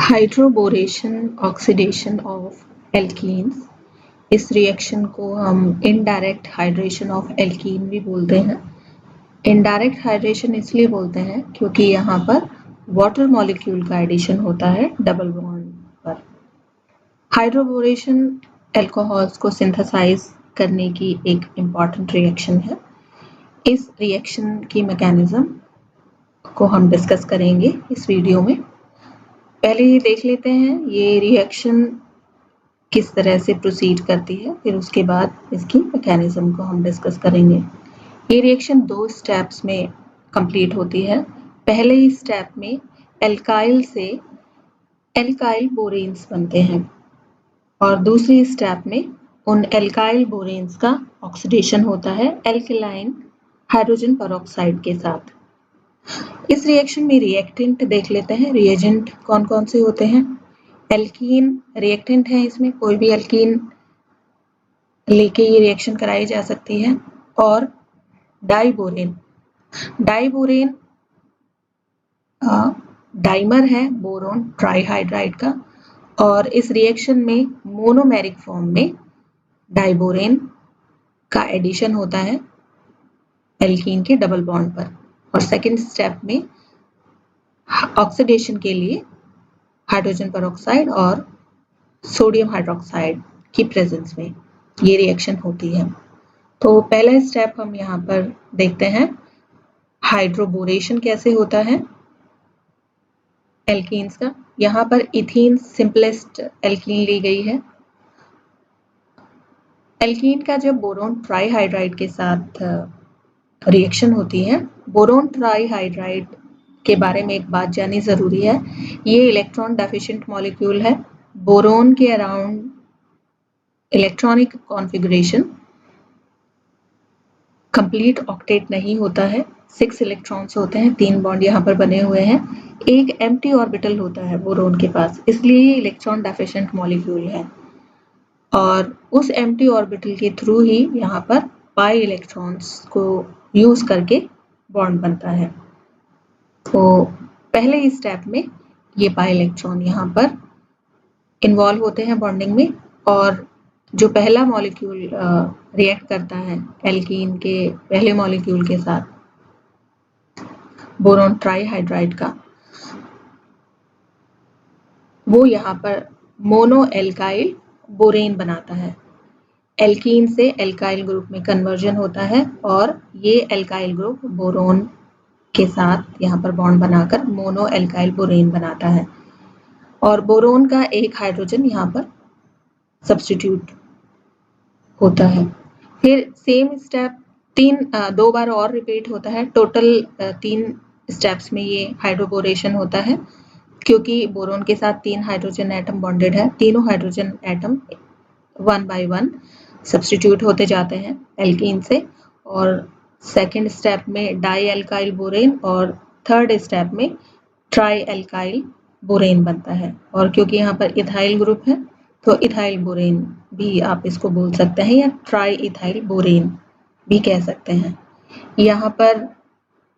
Hydroboration oxidation of alkenes, इस reaction को हम इनडायरेक्ट हाइड्रेशन ऑफ एल्कीन भी बोलते हैं। इनडायरेक्ट हाइड्रेशन इसलिए बोलते हैं क्योंकि यहाँ पर वाटर मॉलिक्यूल का एडिशन होता है डबल बॉन्ड पर। हाइड्रोबोरेशन अल्कोहल्स को सिंथेसाइज करने की एक इम्पॉर्टेंट रिएक्शन है। इस रिएक्शन की मैकेनिज्म को हम डिस्कस करेंगे इस वीडियो में। पहले ये देख लेते हैं ये रिएक्शन किस तरह से प्रोसीड करती है, फिर उसके बाद इसकी मैकेनिज्म को हम डिस्कस करेंगे। ये रिएक्शन 2 स्टेप्स में कंप्लीट होती है। पहले ही स्टेप में एल्काइल से एल्काइल बोरेन्स बनते हैं और दूसरी स्टेप में उन एल्काइल बोरेन्स का ऑक्सीडेशन होता है एल्केलाइन हाइड्रोजन पेरोक्साइड के साथ। इस रिएक्शन में रिएक्टेंट देख लेते हैं। रिएजेंट कौन कौन से होते हैं? एल्कीन रिएक्टेंट है, इसमें कोई भी एल्कीन लेके ये रिएक्शन कराई जा सकती है। और डाइबोरेन, डाइबोरेन डाइमर है बोरोन ट्राइहाइड्राइड का, और इस रिएक्शन में मोनोमेरिक फॉर्म में डाइबोरेन का एडिशन होता है एल्कीन के डबल बॉन्ड पर। और सेकेंड स्टेप में ऑक्सीडेशन के लिए हाइड्रोजन पेरोक्साइड और सोडियम हाइड्रोक्साइड की प्रेजेंस में ये रिएक्शन होती है। तो पहला स्टेप हम यहाँ पर देखते हैं हाइड्रोबोरेशन कैसे होता है एल्कीन्स का। यहाँ पर इथीन सिंपलेस्ट एल्कीन ली गई है। एल्कीन का जब बोरोन ट्राइहाइड्राइड के साथ रिएक्शन होती है, बोरोन ट्राइहाइड्राइड के बारे में एक बात जाननी जरूरी है। ये इलेक्ट्रॉन डेफिशिएंट मॉलिक्यूल है। बोरोन के around electronic configuration complete octet नहीं होता है। 6 इलेक्ट्रॉन्स होते हैं, 3 बॉन्ड यहाँ पर बने हुए हैं, एक एम्प्टी ऑर्बिटल होता है बोरोन के पास, इसलिए ये इलेक्ट्रॉन डेफिशिएंट मॉलिक्यूल है। और उस एम्प्टी ऑर्बिटल के थ्रू ही यहाँ पर पाई इलेक्ट्रॉन्स को यूज करके बॉन्ड बनता है। तो पहले ही स्टेप में ये पाई इलेक्ट्रॉन यहाँ पर इन्वॉल्व होते हैं बॉन्डिंग में, और जो पहला मॉलिक्यूल रिएक्ट करता है एल्कीन के पहले मॉलिक्यूल के साथ बोरोन ट्राइहाइड्राइड का, वो यहाँ पर मोनो एल्काइल बोरेन बनाता है। एल्कीन से एल्काइल ग्रुप में कन्वर्जन होता है और ये एल्काइल ग्रुप बोरोन के साथ यहाँ पर बॉन्ड बनाकर मोनो एल्काइल बोरेन बनाता है, और बोरोन का एक हाइड्रोजन यहाँ पर सब्स्टिट्यूट होता है। फिर सेम स्टेप 2 बार और रिपीट होता है। टोटल 3 स्टेप्स में ये हाइड्रोबोरेशन होता है, क्योंकि बोरोन के साथ 3 हाइड्रोजन एटम बॉन्डेड है। तीनों हाइड्रोजन एटम 1 बाय 1 सब्स्टिट्यूट होते जाते हैं एल्कीन से, और सेकेंड स्टेप में डाई एल्काइल बोरेन और थर्ड स्टेप में ट्राई एल्काइल बोरेन बनता है। और क्योंकि यहाँ पर इथाइल ग्रुप है तो इथाइल बोरेन भी आप इसको बोल सकते हैं, या ट्राई इथाइल बोरेन भी कह सकते हैं। यहाँ पर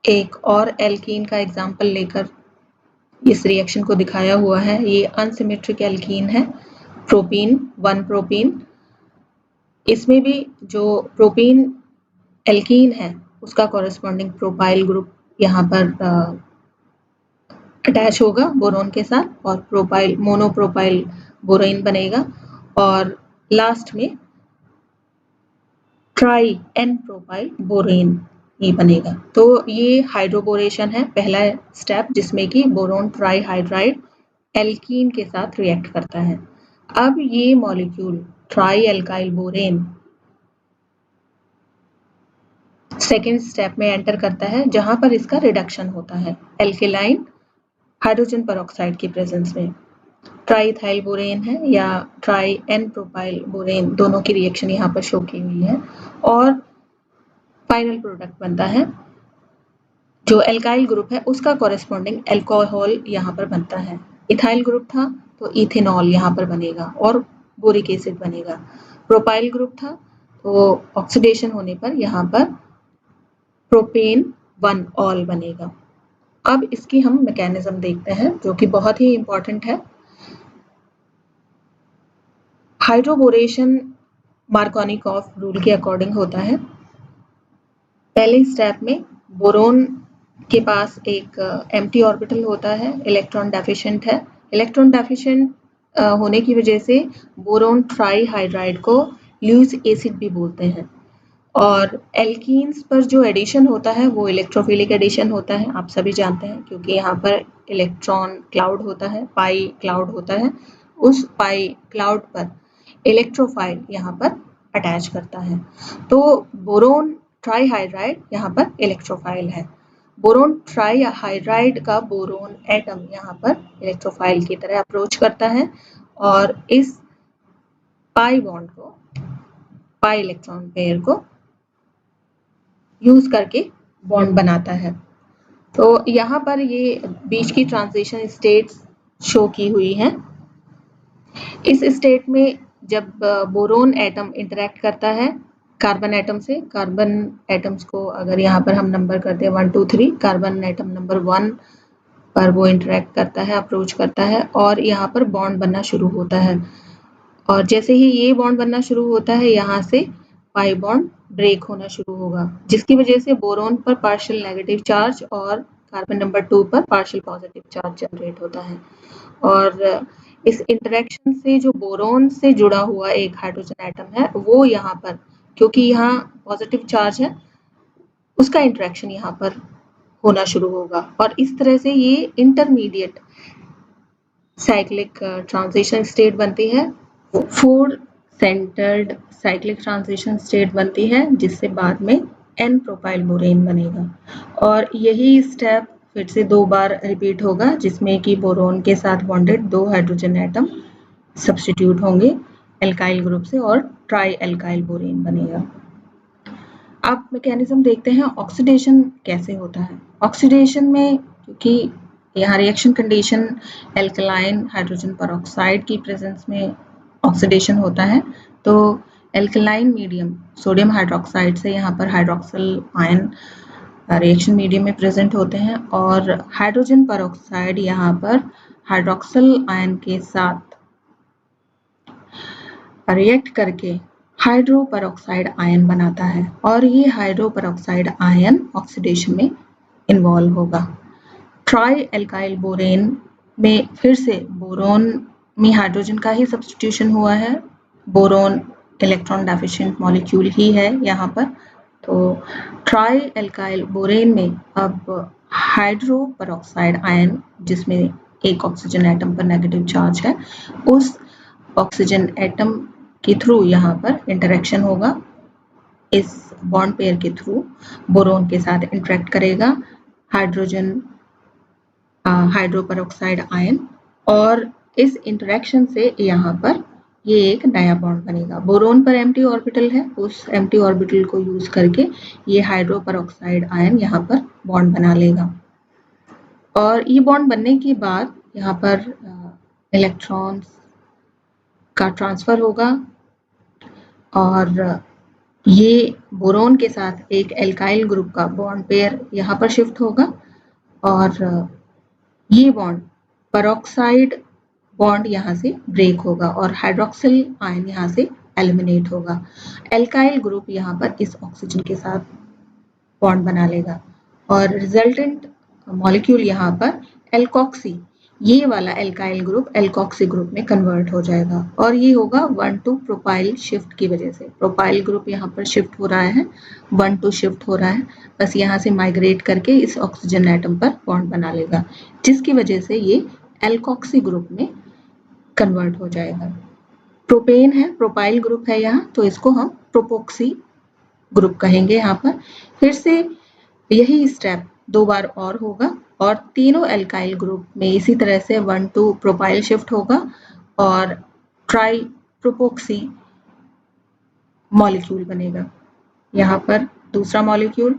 एक और एल्कीन का एग्जाम्पल लेकर इस रिएक्शन को दिखाया हुआ है। ये अनसिमेट्रिक एल्कीन है, प्रोपीन 1 प्रोपीन। इसमें भी जो प्रोपीन एल्कीन है उसका कॉरेस्पॉन्डिंग प्रोपाइल ग्रुप यहाँ पर अटैच होगा बोरोन के साथ, और प्रोपाइल मोनोप्रोपाइल बोरेन बनेगा, और लास्ट में ट्राई एन प्रोपाइल बोरेन ये बनेगा। तो ये हाइड्रोबोरेशन है पहला स्टेप, जिसमें कि बोरोन ट्राइहाइड्राइड एल्कीन के साथ रिएक्ट करता है। अब ये molecule try alkyl borane second step में एंटर करता है, जहां पर इसका रिडक्शन होता है एल्केलाइन हाइड्रोजन पेरोक्साइड की प्रेजेंस में। ट्राइथाइल बोरेन है या ट्राई एन प्रोपाइल बोरेन, दोनों की रिएक्शन यहाँ पर शो की हुई है, और फाइनल प्रोडक्ट बनता है जो एल्काइल ग्रुप है उसका कॉरेस्पॉन्डिंग अल्कोहल यहाँ पर बनता है। इथाइल ग्रुप था तो इथेनॉल यहाँ पर बनेगा, और बोरिक एसिड बनेगा। प्रोपाइल ग्रुप था तो ऑक्सीडेशन होने पर यहाँ पर प्रोपेन 1 ऑल बनेगा। अब इसकी हम मैकेनिज्म देखते हैं जो कि बहुत ही इंपॉर्टेंट है। हाइड्रोबोरेशन मार्कोनिकॉफ रूल के अकॉर्डिंग होता है। पहले स्टेप में बोरोन के पास एक एम्प्टी ऑर्बिटल होता है, इलेक्ट्रॉन डेफिशिएंट है। इलेक्ट्रॉन डेफिशिएंट होने की वजह से बोरोन ट्राईहाइड्राइड को ल्यूइस एसिड भी बोलते हैं। और एल्कीन्स पर जो एडिशन होता है वो इलेक्ट्रोफिलिक एडिशन होता है, आप सभी जानते हैं, क्योंकि यहाँ पर इलेक्ट्रॉन क्लाउड होता है, पाई क्लाउड होता है। उस पाई क्लाउड पर इलेक्ट्रोफाइल यहाँ पर अटैच करता है। तो बोरोन ट्राईहाइड्राइड यहाँ पर इलेक्ट्रोफाइल है। बोरोन ट्राईहाइड्राइड का बोरोन एटम यहाँ पर इलेक्ट्रोफाइल की तरह अप्रोच करता है और इस पाई बॉन्ड को, पाई इलेक्ट्रॉन पेयर को यूज करके बॉन्ड बनाता है। तो यहाँ पर ये बीच की ट्रांजिशन स्टेट्स शो की हुई हैं। इस स्टेट में जब बोरोन एटम इंटरेक्ट करता है कार्बन एटम से, कार्बन एटम्स को अगर यहाँ पर हम नंबर करते हैं 1 2 3, कार्बन एटम नंबर 1 पर वो इंटरेक्ट करता है, अप्रोच करता है और यहाँ पर बॉन्ड बनना शुरू होता है। और जैसे ही ये बॉन्ड बनना शुरू होता है यहाँ से पाई बॉन्ड ब्रेक होना शुरू होगा, जिसकी वजह से बोरोन पर पार्शियल नेगेटिव चार्ज और कार्बन नंबर 2 पर पार्शियल पॉजिटिव चार्ज जनरेट होता है। और इस इंटरेक्शन से जो बोरोन से जुड़ा हुआ एक हाइड्रोजन एटम है वो यहाँ पर, क्योंकि यहाँ पॉजिटिव चार्ज है, उसका इंटरेक्शन यहाँ पर होना शुरू होगा और इस तरह से ये इंटरमीडिएट साइक्लिक ट्रांजिशन स्टेट बनती है। 4 सेंटर्ड साइक्लिक ट्रांजिशन स्टेट बनती है जिससे बाद में एन प्रोपाइल बोरेन बनेगा। और यही स्टेप फिर से 2 बार रिपीट होगा जिसमें कि बोरोन के साथ बॉन्डेड 2 हाइड्रोजन एटम सब्स्टिट्यूट होंगे एल्काइल ग्रुप से और ट्राई एल्काइल बोरेन बनेगा। अब मैकेनिज्म देखते हैं ऑक्सीडेशन कैसे होता है। ऑक्सीडेशन में क्योंकि यहाँ reaction condition alkaline hydrogen peroxide की प्रेजेंस में ऑक्सीडेशन होता है, तो एल्कलाइन मीडियम सोडियम हाइड्रोक्साइड से यहाँ पर हाइड्रोक्सिल आयन रिएक्शन मीडियम में प्रेजेंट होते हैं और हाइड्रोजन परऑक्साइड यहाँ पर हाइड्रोक्सिल आयन के साथ रिएक्ट करके हाइड्रो परऑक्साइड आयन बनाता है और ये हाइड्रो परऑक्साइड आयन ऑक्सीडेशन में इन्वॉल्व होगा। ट्राई एल्काइल बोरेन में फिर से बोरोन में हाइड्रोजन का ही सब्स्टिट्यूशन हुआ है, बोरोन इलेक्ट्रॉन डेफिशिएंट मॉलिक्यूल ही है यहाँ पर। तो ट्राई एल्काइल बोरेन में अब हाइड्रो परऑक्साइड आयन जिसमें एक ऑक्सीजन एटम पर नेगेटिव चार्ज है, उस ऑक्सीजन एटम के थ्रू यहाँ पर इंटरेक्शन होगा, इस बॉन्ड पेयर के थ्रू बोरोन के साथ इंटरेक्ट करेगा हाइड्रोजन हाइड्रो परऑक्साइड आयन और इस इंटरेक्शन से यहाँ पर ये एक नया बॉन्ड बनेगा। बोरोन पर एम्प्टी ऑर्बिटल है, उस एम्प्टी ऑर्बिटल को यूज करके ये हाइड्रो परऑक्साइड आयन यहाँ पर बॉन्ड बना लेगा और ये बॉन्ड बनने के बाद यहाँ पर इलेक्ट्रॉन्स का ट्रांसफर होगा और ये बोरोन के साथ एक एल्काइल ग्रुप का बॉन्ड पेयर यहाँ पर शिफ्ट होगा और ये बॉन्ड परऑक्साइड बॉन्ड यहाँ से ब्रेक होगा और हाइड्रोक्सिल आयन यहाँ से एलिमिनेट होगा। एल्काइल ग्रुप यहाँ पर इस ऑक्सीजन के साथ बॉन्ड बना लेगा और रिजल्टेंट मॉलिक्यूल यहाँ पर एल्कोक्सी, ये वाला एल्काइल ग्रुप एल्कोक्सी ग्रुप में कन्वर्ट हो जाएगा और ये होगा 1 to प्रोपाइल शिफ्ट की वजह से। प्रोपाइल ग्रुप यहाँ पर शिफ्ट हो रहा है, 1 to शिफ्ट हो रहा है, बस यहाँ से माइग्रेट करके इस ऑक्सीजन एटम पर बॉन्ड बना लेगा जिसकी वजह से ये एल्कोक्सी ग्रुप में कन्वर्ट हो जाएगा। प्रोपेन है, प्रोपाइल ग्रुप है यहाँ, तो इसको हम प्रोपोक्सी ग्रुप कहेंगे यहाँ पर। फिर से यही स्टेप 2 बार और होगा और तीनों एल्काइल ग्रुप में इसी तरह से 1 to प्रोपाइल शिफ्ट होगा और ट्राई प्रोपोक्सी मॉलिक्यूल बनेगा। यहाँ पर दूसरा मॉलिक्यूल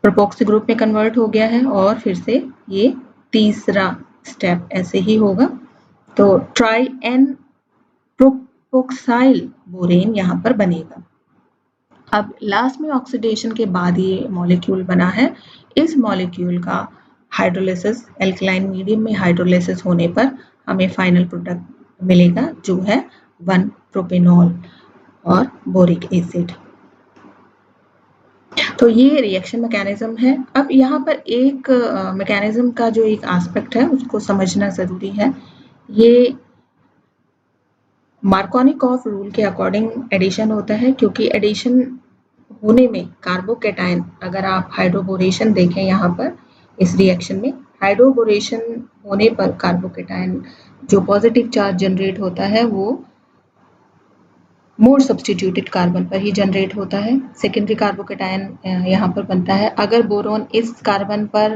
प्रोपोक्सी ग्रुप में कन्वर्ट हो गया है और फिर से ये तीसरा स्टेप ऐसे ही होगा तो ट्राई एन प्रोपोक्साइल बोरेन यहाँ पर बनेगा। अब लास्ट में ऑक्सीडेशन के बाद ये मॉलिक्यूल बना है। इस मॉलिक्यूल का हाइड्रोलिसिस एल्कलाइन मीडियम में हाइड्रोलिसिस होने पर हमें फाइनल प्रोडक्ट मिलेगा जो है 1 प्रोपेनॉल और बोरिक एसिड। तो ये रिएक्शन मैकेनिज्म है। अब यहाँ पर एक मैकेनिज्म का जो एक एस्पेक्ट है उसको समझना जरूरी है। ये मार्कोनिकॉफ रूल के अकॉर्डिंग एडिशन होता है, क्योंकि एडिशन होने में कार्बोकेटायन, अगर आप हाइड्रोबोरेशन देखें यहाँ पर इस रिएक्शन में, हाइड्रोबोरेशन होने पर कार्बोकेटायन जो पॉजिटिव चार्ज जनरेट होता है वो मोर सब्स्टिट्यूटेड कार्बन पर ही जनरेट होता है। सेकेंडरी कार्बोकेटायन यहाँ पर बनता है। अगर बोरोन इस कार्बन पर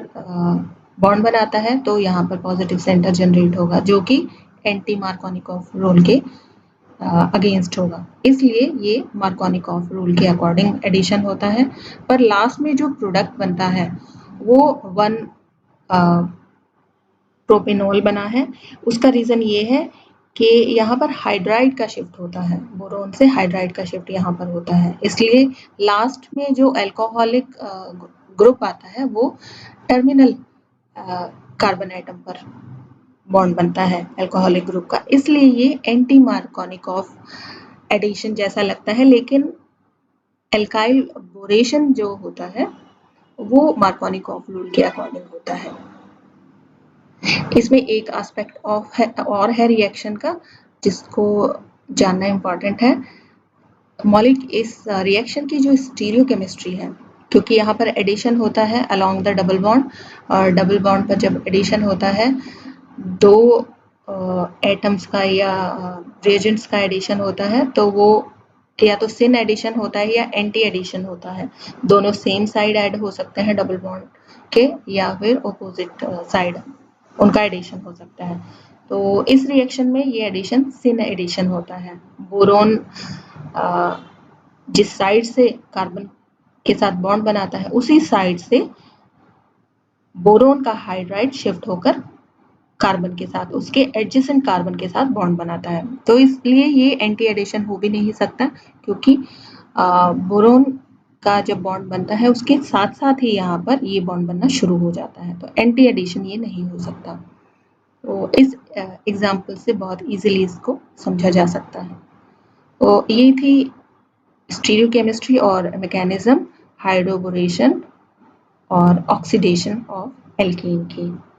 बॉन्ड बनाता है तो यहाँ पर पॉजिटिव सेंटर जनरेट होगा जो कि एंटी मार्कोनिकॉफ रूल के अगेंस्ट होगा। इसलिए ये मार्कोनिकॉफ रूल के अकॉर्डिंग एडिशन होता है। पर लास्ट में जो प्रोडक्ट बनता है वो 1 प्रोपेनॉल बना है। उसका रीजन ये है कि यहाँ पर हाइड्राइड का शिफ्ट होता है, बोरोन से हाइड्राइड का शिफ्ट यहाँ पर होता है। इसलिए लास्ट में जो अल्कोहलिक ग्रुप आता है वो टर्मिनल कार्बन एटम पर बॉन्ड बनता है अल्कोहलिक ग्रुप का। इसलिए ये एंटी मार्कोनिकॉफ एडिशन जैसा लगता है, लेकिन एल्काइल बोरेशन जो होता है वो मार्कोनिकॉफ रूल के अकॉर्डिंग होता है। इसमें एक एस्पेक्ट ऑफ है और है रिएक्शन का जिसको जानना इम्पॉर्टेंट है। इस रिएक्शन की जो स्टीरियोकेमिस्ट्री है, क्योंकि यहाँ पर एडिशन होता है अलोंग द डबल बॉन्ड, और डबल बॉन्ड पर जब एडिशन होता है दो एटम्स का या रिएजेंट्स का एडिशन होता है तो वो या तो सिन एडिशन होता है या एंटी एडिशन होता है। दोनों सेम साइड ऐड हो सकते हैं डबल बॉन्ड के, या फिर ऑपोजिट साइड उनका एडिशन हो सकता है। तो इस रिएक्शन में ये एडिशन सिन एडिशन होता है। बोरोन जिस साइड से कार्बन के साथ बॉन्ड बनाता है उसी साइड से बोरोन का हाइड्राइड शिफ्ट होकर कार्बन के साथ, उसके एडजेसेंट कार्बन के साथ बॉन्ड बनाता है। तो इसलिए ये एंटी एडिशन हो भी नहीं सकता, क्योंकि बोरोन का जब बॉन्ड बनता है उसके साथ साथ ही यहाँ पर ये बॉन्ड बनना शुरू हो जाता है, तो एंटी एडिशन ये नहीं हो सकता। तो इस एग्जाम्पल से बहुत इजीली इसको समझा जा सकता है। तो ये थी स्टीरियोकेमिस्ट्री और मैकेनिज्म हाइड्रोबोरेशन और ऑक्सीडेशन ऑफ एल्कीन की।